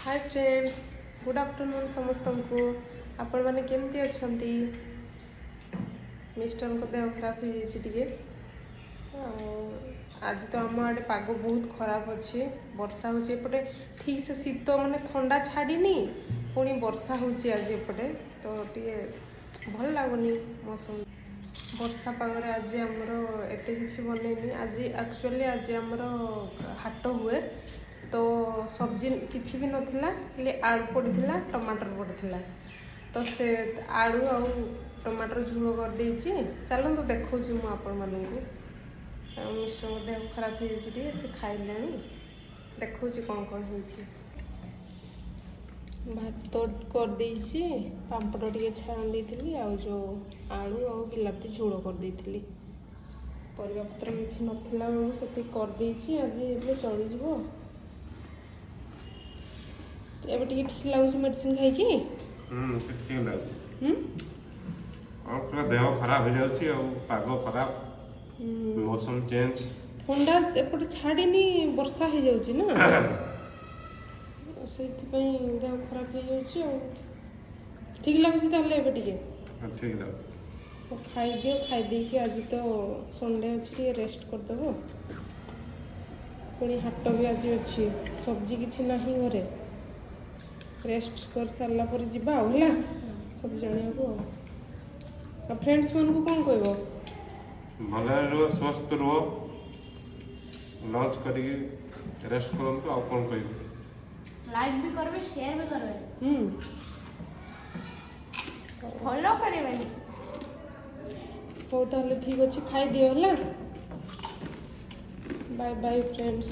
Hi friends, good afternoon समस्त को। आपण मैंने केमती अच्छा मिस्टर को देह खराब हो जाए। आज तो आम आड़े पाग बहुत खराब अच्छे, वर्षा होपटे ठीक से शीत माने ठंडा छाड़नी पुणी वर्षा होची आज एपटे तो टे भल लगुनि मौसम वर्षा पागरे। आज आमर एत कि बनईनी आज एक्चुअली आज आमर हाट हुए तो सब्जी किसी भी नाला खाली आलू पड़ा टमाटर पड़ा तो से आलू आ टमाटर झोल कर चलो तो देखा मुझे मिस्टर देह खराब हो से खाइले देखा कौन कौन हो भात कर पापड़ टे छाणी देती आ जो आलू आ बिलाती झोल कर परिवा पत्र किसी नाला से करदे आज ए चलीज एबे ठीक लगुच मेडिसिन खाई ठीक लगुच और पूरा देह खराब हो जाउची और पाग खराब मौसम चेंज ठंडा एपटे छाड़नी वर्षा हो जाउची ना से देह खराब हो जाउची और ठीक लगुच ताले एबे ठीक लगुच खाई दियो खाई देखी आज तो संडे अच्छी रेस्ट कर दबो पुणी हाट भी आज अच्छी सब्जी किसी ना घरे रेस्ट कर सारा पर जीवा है सब जाना को फ्रेंड्स मन को कौन कह भले रुह स्वस्थ रुह लंच कर रेस्ट करंतु आ कौन कह लाइक भी करबे शेयर भी करबे फॉलो करबे हो ताले ठीक अच्छे खाई दियो है बाय बाय फ्रेंड्स।